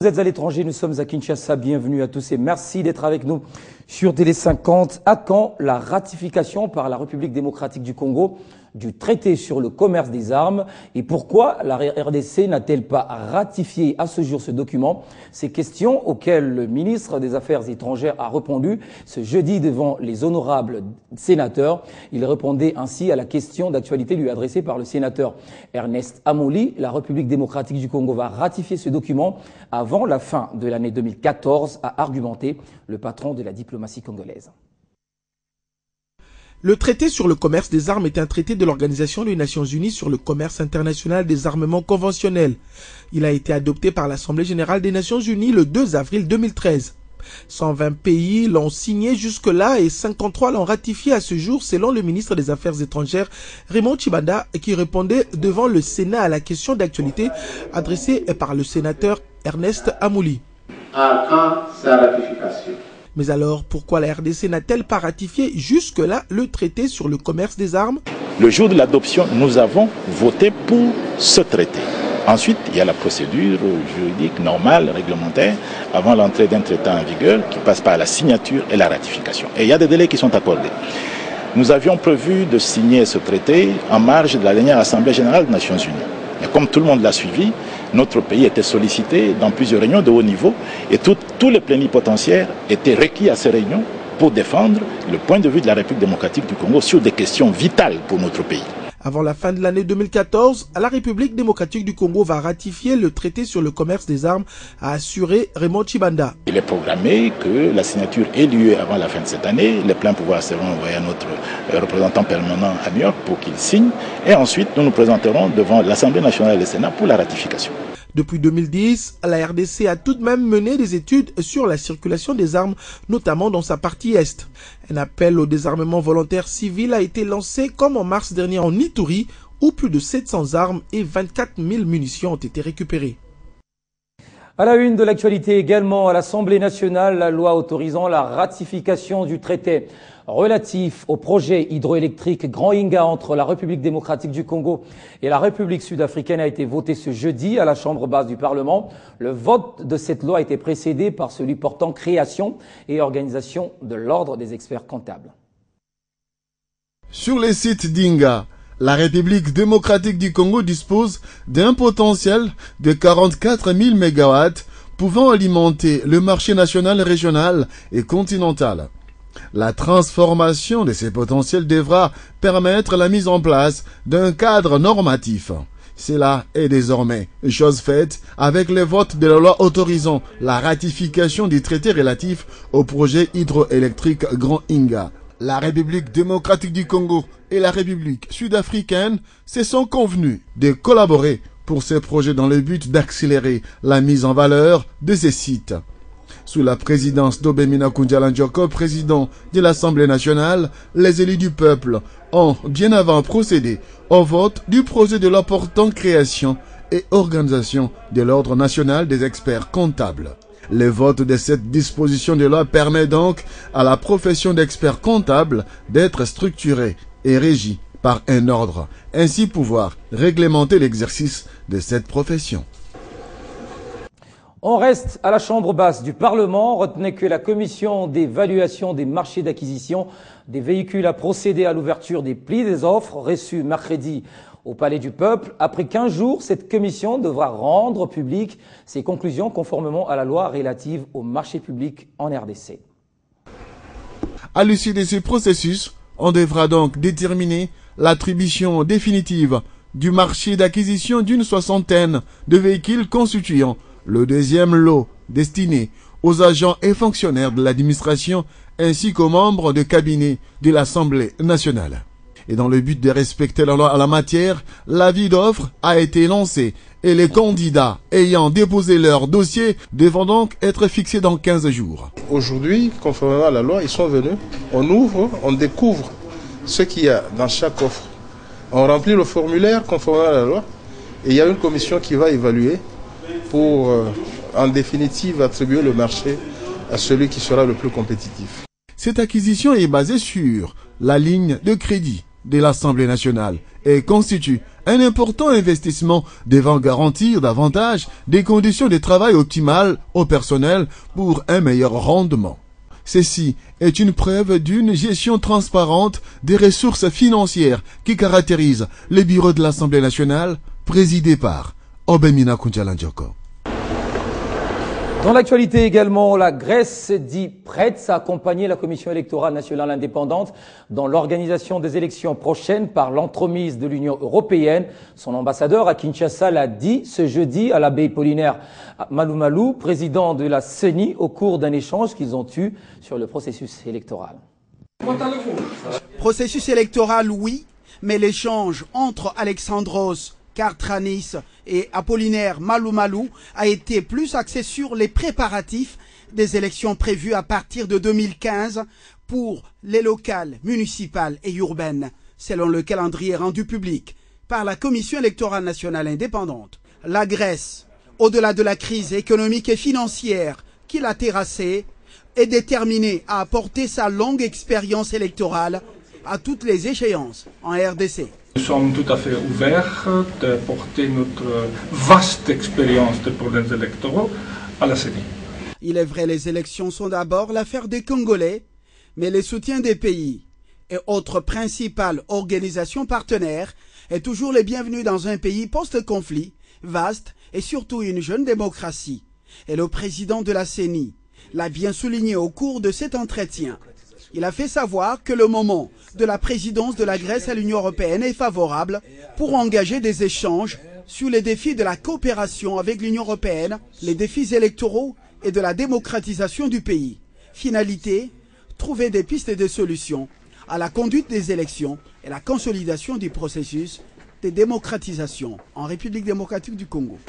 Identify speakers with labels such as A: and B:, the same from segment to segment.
A: Vous êtes à l'étranger, nous sommes à Kinshasa, bienvenue à tous et merci d'être avec nous sur Télé 50. À quand la ratification par la République démocratique du Congo du traité sur le commerce des armes et pourquoi la RDC n'a-t-elle pas ratifié à ce jour ce document? Ces questions auxquelles le ministre des Affaires étrangères a répondu ce jeudi devant les honorables sénateurs. Il répondait ainsi à la question d'actualité lui adressée par le sénateur Ernest Amoli. La République démocratique du Congo va ratifier ce document avant la fin de l'année 2014, a argumenté le patron de la diplomatie congolaise.
B: Le traité sur le commerce des armes est un traité de l'Organisation des Nations Unies sur le commerce international des armements conventionnels. Il a été adopté par l'Assemblée générale des Nations Unies le 2 avril 2013. 120 pays l'ont signé jusque-là et 53 l'ont ratifié à ce jour selon le ministre des Affaires étrangères Raymond Tshibanda qui répondait devant le Sénat à la question d'actualité adressée par le sénateur Ernest Amoli.
C: À quand sa ratification?
B: Mais alors, pourquoi la RDC n'a-t-elle pas ratifié jusque-là le traité sur le commerce des armes?
D: Le jour de l'adoption, nous avons voté pour ce traité. Ensuite, il y a la procédure juridique normale, réglementaire, avant l'entrée d'un traité en vigueur qui passe par la signature et la ratification. Et il y a des délais qui sont accordés. Nous avions prévu de signer ce traité en marge de la dernière Assemblée générale des Nations Unies. Et comme tout le monde l'a suivi, notre pays était sollicité dans plusieurs réunions de haut niveau et tous les plénipotentiaires étaient requis à ces réunions pour défendre le point de vue de la République démocratique du Congo sur des questions vitales pour notre pays.
B: Avant la fin de l'année 2014, la République démocratique du Congo va ratifier le traité sur le commerce des armes, a assuré Raymond Tshibanda.
D: Il est programmé que la signature ait lieu avant la fin de cette année. Les pleins pouvoirs seront envoyés à notre représentant permanent à New York pour qu'il signe. Et ensuite, nous nous présenterons devant l'Assemblée nationale et le Sénat pour la ratification.
B: Depuis 2010, la RDC a tout de même mené des études sur la circulation des armes, notamment dans sa partie est. Un appel au désarmement volontaire civil a été lancé comme en mars dernier en Ituri, où plus de 700 armes et 24 000 munitions ont été récupérées.
A: À la une de l'actualité également, à l'Assemblée nationale, la loi autorisant la ratification du traité relatif au projet hydroélectrique Grand Inga entre la République démocratique du Congo et la République sud-africaine a été votée ce jeudi à la Chambre basse du Parlement. Le vote de cette loi a été précédé par celui portant création et organisation de l'ordre des experts comptables.
E: Sur les sites d'Inga, la République démocratique du Congo dispose d'un potentiel de 44 000 MW pouvant alimenter le marché national, régional et continental. La transformation de ces potentiels devra permettre la mise en place d'un cadre normatif. Cela est désormais chose faite avec le vote de la loi autorisant la ratification du traité relatif au projet hydroélectrique Grand Inga. La République démocratique du Congo et la République sud-africaine se sont convenus de collaborer pour ces projets dans le but d'accélérer la mise en valeur de ces sites. Sous la présidence d'Obemina Koundialan-Djoko, président de l'Assemblée nationale, les élus du peuple ont bien avant procédé au vote du projet de loi portant création et organisation de l'ordre national des experts comptables. Le vote de cette disposition de loi permet donc à la profession d'expert comptable d'être structurée et régie par un ordre, ainsi pouvoir réglementer l'exercice de cette profession.
A: On reste à la Chambre basse du Parlement. Retenez que la commission d'évaluation des marchés d'acquisition des véhicules a procédé à l'ouverture des plis des offres reçues mercredi au Palais du Peuple. Après 15 jours, cette commission devra rendre publique ses conclusions conformément à la loi relative aux marchés publics en RDC.
E: À l'issue de ce processus, on devra donc déterminer l'attribution définitive du marché d'acquisition d'une soixantaine de véhicules constituant le deuxième lot destiné aux agents et fonctionnaires de l'administration ainsi qu'aux membres de cabinet de l'Assemblée nationale. Et dans le but de respecter la loi en la matière, l'avis d'offre a été lancé et les candidats ayant déposé leur dossier devront donc être fixés dans 15 jours.
F: Aujourd'hui, conformément à la loi, ils sont venus, on ouvre, on découvre ce qu'il y a dans chaque offre. On remplit le formulaire conformément à la loi et il y a une commission qui va évaluer pour, en définitive, attribuer le marché à celui qui sera le plus compétitif.
E: Cette acquisition est basée sur la ligne de crédit de l'Assemblée nationale et constitue Un important investissement devant garantir davantage des conditions de travail optimales au personnel pour un meilleur rendement. Ceci est une preuve d'une gestion transparente des ressources financières qui caractérise le bureau de l'Assemblée nationale, présidé par Obemina Kunjalandjoko.
A: Dans l'actualité également, la Grèce dit prête à accompagner la Commission électorale nationale indépendante dans l'organisation des élections prochaines par l'entremise de l'Union européenne. Son ambassadeur à Kinshasa l'a dit ce jeudi à l'abbé Apollinaire Maloumalou, président de la CENI, au cours d'un échange qu'ils ont eu sur le processus électoral.
G: Processus électoral, oui, mais l'échange entre Alexandros Kartranis et Apollinaire Maloumalou a été plus axé sur les préparatifs des élections prévues à partir de 2015 pour les locales, municipales et urbaines, selon le calendrier rendu public par la Commission électorale nationale indépendante. La Grèce, au-delà de la crise économique et financière qui l'a terrassée, est déterminée à apporter sa longue expérience électorale à toutes les échéances en RDC.
H: Nous sommes tout à fait ouverts de porter notre vaste expérience de problèmes électoraux à la CENI.
G: Il est vrai, les élections sont d'abord l'affaire des Congolais, mais le soutien des pays et autres principales organisations partenaires est toujours le bienvenu dans un pays post-conflit, vaste et surtout une jeune démocratie. Et le président de la CENI l'a bien souligné au cours de cet entretien. Il a fait savoir que le moment de la présidence de la Grèce à l'Union européenne est favorable pour engager des échanges sur les défis de la coopération avec l'Union européenne, les défis électoraux et de la démocratisation du pays. Finalité, trouver des pistes et des solutions à la conduite des élections et la consolidation du processus de démocratisation en République démocratique du Congo.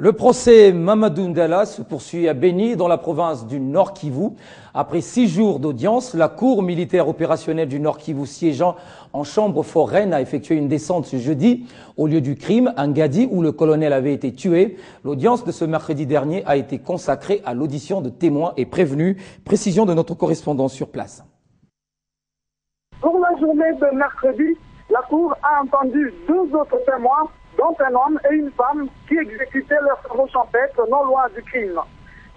A: Le procès Mamadou Ndala se poursuit à Beni, dans la province du Nord Kivu. Après 6 jours d'audience, la Cour militaire opérationnelle du Nord Kivu, siégeant en chambre foraine, a effectué une descente ce jeudi au lieu du crime, à Ngadi, où le colonel avait été tué. L'audience de ce mercredi dernier a été consacrée à l'audition de témoins et prévenus. Précision de notre correspondant sur place.
I: Pour la journée de mercredi, la Cour a entendu 2 autres témoins, dont un homme et une femme qui exécutaient leurs travaux champêtres non loin du crime.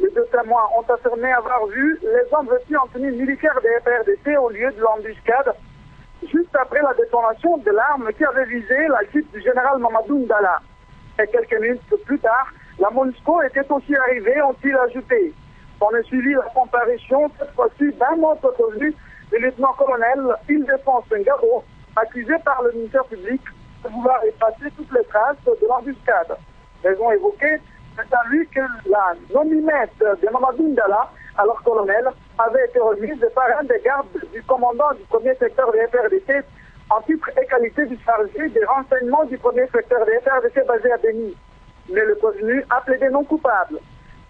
I: Les 2 témoins ont affirmé avoir vu les hommes vêtus en tenue militaire des FRDC au lieu de l'embuscade, juste après la détonation de l'arme qui avait visé la jeep du général Mamadou Ndala. Et quelques minutes plus tard, la MONUSCO était aussi arrivée, ont-ils ajouté. On a suivi la comparution, cette fois-ci d'un autre connu, le lieutenant-colonel Ildefonse Ngabo, accusé par le ministère public de vouloir effacer toutes les traces de l'embuscade. Raison évoquée, c'est à lui que la nominette de Mamadou Ndala, alors colonel, avait été remise par un des gardes du commandant du premier secteur des FRDC en titre et qualité du chargé des renseignements du premier secteur des FRDC basé à Beni. Mais le prévenu a plaidé non coupable.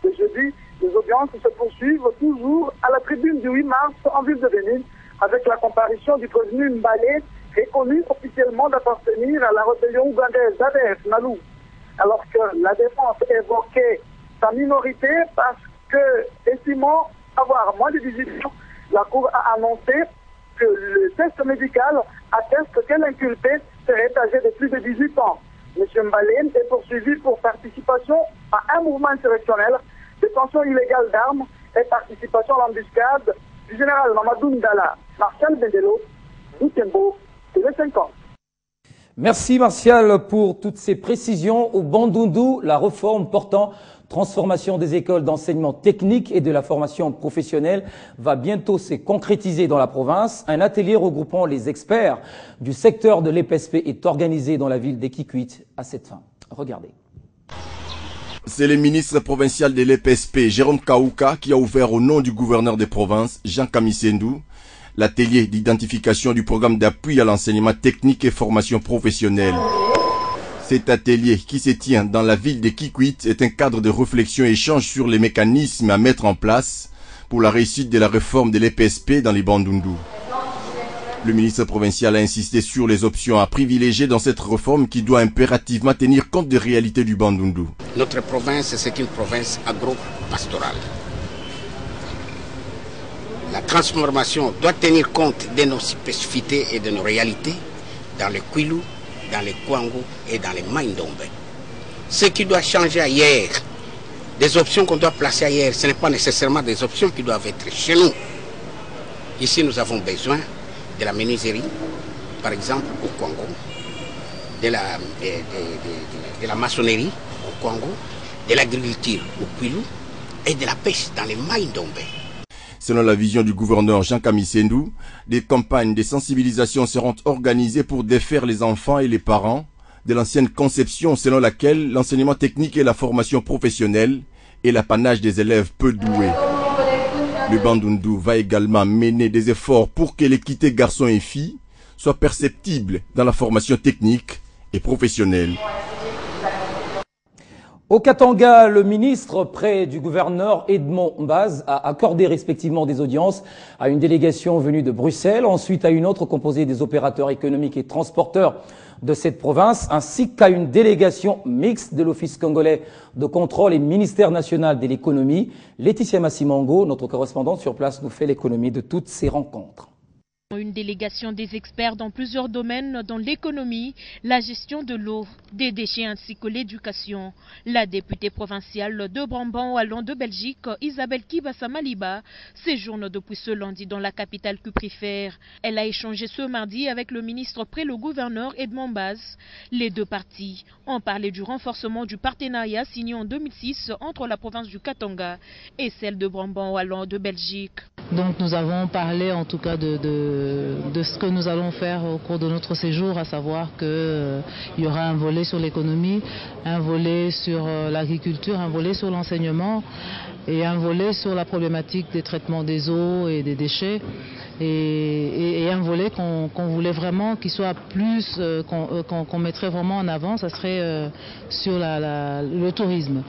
I: Ce jeudi, les audiences se poursuivent toujours à la tribune du 8 mars en ville de Beni, avec la comparution du prévenu Mbale, reconnu officiellement d'appartenir à la rébellion ougandaise d'ADF Nalou, alors que la défense évoquait sa minorité parce que, estimant avoir moins de 18 ans, la Cour a annoncé que le test médical atteste que l'inculpé serait âgé de plus de 18 ans. M. Mbale est poursuivi pour participation à un mouvement insurrectionnel, détention illégale d'armes et participation à l'embuscade du général Mamadou Ndala. Martial Bendelo, Boutembo, TV50.
A: Merci Martial pour toutes ces précisions. Au Bandundu, la réforme portant transformation des écoles d'enseignement technique et de la formation professionnelle va bientôt se concrétiser dans la province. Un atelier regroupant les experts du secteur de l'EPSP est organisé dans la ville d'Ekikwit à cette fin. Regardez.
J: C'est le ministre provincial de l'EPSP, Jérôme Kaouka, qui a ouvert au nom du gouverneur des provinces, Jean Kamisendou, l'atelier d'identification du programme d'appui à l'enseignement technique et formation professionnelle. Cet atelier, qui se tient dans la ville de Kikwit, est un cadre de réflexion et échange sur les mécanismes à mettre en place pour la réussite de la réforme de l'EPSP dans les Bandundu. Le ministre provincial a insisté sur les options à privilégier dans cette réforme qui doit impérativement tenir compte des réalités du Bandundu.
K: Notre province, c'est une province agro-pastorale. La transformation doit tenir compte de nos spécificités et de nos réalités dans le Kwilu, dans les Kwango et dans les Maïndombe. Ce qui doit changer ailleurs, des options qu'on doit placer ailleurs, ce n'est pas nécessairement des options qui doivent être chez nous. Ici, nous avons besoin de la menuiserie, par exemple, au Congo, de la maçonnerie au Congo, de l'agriculture au Kwilu et de la pêche dans les Maïndombe.
J: Selon la vision du gouverneur Jean Kamisendou, des campagnes de sensibilisation seront organisées pour défaire les enfants et les parents de l'ancienne conception selon laquelle l'enseignement technique et la formation professionnelle est l'apanage des élèves peu doués. Le Bandundu va également mener des efforts pour que l'équité garçons et filles soit perceptible dans la formation technique et professionnelle.
A: Au Katanga, le ministre près du gouverneur Edmond Mbaz a accordé respectivement des audiences à une délégation venue de Bruxelles, ensuite à une autre composée des opérateurs économiques et transporteurs de cette province, ainsi qu'à une délégation mixte de l'Office congolais de contrôle et ministère national de l'économie. Laetitia Massimango, notre correspondante sur place, nous fait l'économie de toutes ces rencontres.
L: Une délégation des experts dans plusieurs domaines, dans l'économie, la gestion de l'eau, des déchets ainsi que l'éducation. La députée provinciale de Brabant-Wallon de Belgique, Isabelle Kibassa-Maliba, séjourne depuis ce lundi dans la capitale cuprifère. Elle a échangé ce mardi avec le ministre près le gouverneur Edmond Mbaz. Les deux parties ont parlé du renforcement du partenariat signé en 2006 entre la province du Katanga et celle de Brabant-Wallon de Belgique.
M: Donc nous avons parlé en tout cas de ce que nous allons faire au cours de notre séjour, à savoir qu'il y aura un volet sur l'économie, un volet sur l'agriculture, un volet sur l'enseignement et un volet sur la problématique des traitements des eaux et des déchets et un volet qu'on voulait vraiment qu'il soit plus, qu'on mettrait vraiment en avant, ça serait sur le tourisme.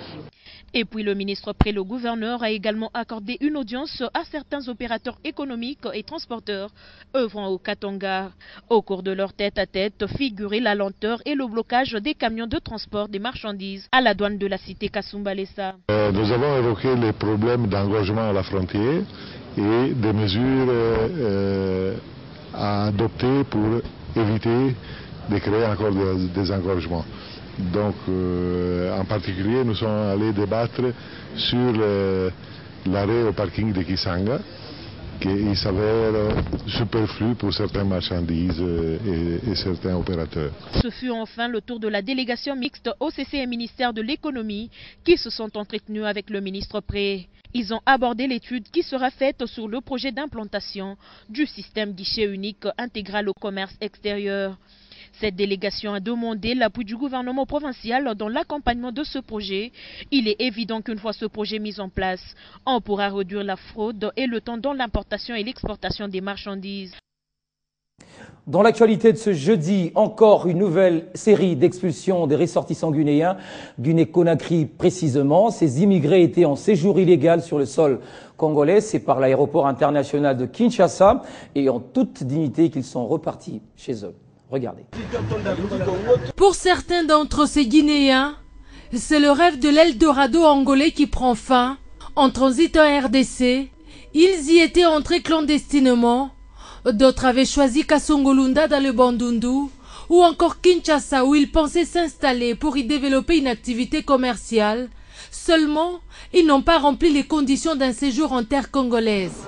L: Et puis le ministre près le gouverneur a également accordé une audience à certains opérateurs économiques et transporteurs œuvrant au Katanga. Au cours de leur tête-à-tête figurait la lenteur et le blocage des camions de transport des marchandises à la douane de la cité Kasumbalesa.
N: Nous avons évoqué les problèmes d'engorgement à la frontière et des mesures à adopter pour éviter de créer encore des engorgements. Donc, en particulier, nous sommes allés débattre sur l'arrêt au parking de Kisanga, qui s'avère superflu pour certaines marchandises et certains opérateurs.
L: Ce fut enfin le tour de la délégation mixte OCC et ministère de l'économie qui se sont entretenus avec le ministre Pré. Ils ont abordé l'étude qui sera faite sur le projet d'implantation du système guichet unique intégral au commerce extérieur. Cette délégation a demandé l'appui du gouvernement provincial dans l'accompagnement de ce projet. Il est évident qu'une fois ce projet mis en place, on pourra réduire la fraude et le temps dans l'importation et l'exportation des marchandises.
A: Dans l'actualité de ce jeudi, encore une nouvelle série d'expulsions des ressortissants guinéens, Guinée-Conakry précisément. Ces immigrés étaient en séjour illégal sur le sol congolais. C'est par l'aéroport international de Kinshasa et en toute dignité qu'ils sont repartis chez eux. Regardez.
O: Pour certains d'entre ces Guinéens, c'est le rêve de l'Eldorado angolais qui prend fin. En transit en RDC, ils y étaient entrés clandestinement. D'autres avaient choisi Kasongolunda dans le Bandundu ou encore Kinshasa où ils pensaient s'installer pour y développer une activité commerciale. Seulement, ils n'ont pas rempli les conditions d'un séjour en terre congolaise.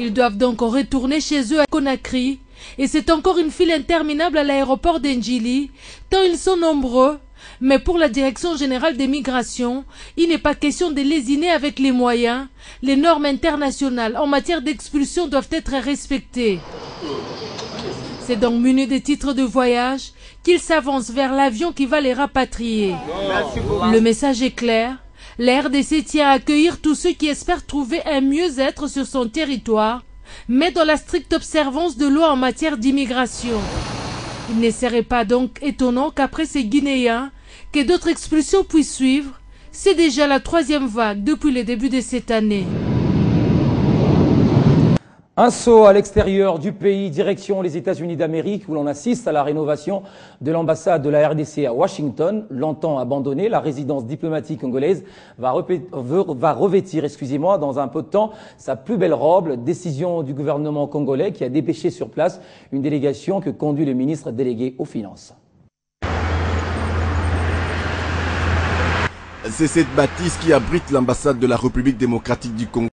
O: Ils doivent donc retourner chez eux à Conakry. Et c'est encore une file interminable à l'aéroport d'Endjili, tant ils sont nombreux. Mais pour la Direction générale des migrations, il n'est pas question de lésiner avec les moyens. Les normes internationales en matière d'expulsion doivent être respectées. C'est donc muni des titres de voyage qu'ils s'avancent vers l'avion qui va les rapatrier. Le message est clair. La RDC tient à accueillir tous ceux qui espèrent trouver un mieux-être sur son territoire, mais dans la stricte observance de loi en matière d'immigration. Il ne serait pas donc étonnant qu'après ces Guinéens, que d'autres expulsions puissent suivre. C'est déjà la 3e vague depuis le début de cette année.
A: Un saut à l'extérieur du pays, direction les États-Unis d'Amérique, où l'on assiste à la rénovation de l'ambassade de la RDC à Washington. Longtemps abandonnée, la résidence diplomatique congolaise va revêtir, dans un peu de temps, sa plus belle robe. Décision du gouvernement congolais qui a dépêché sur place une délégation que conduit le ministre délégué aux Finances.
J: C'est cette bâtisse qui abrite l'ambassade de la République démocratique du Congo.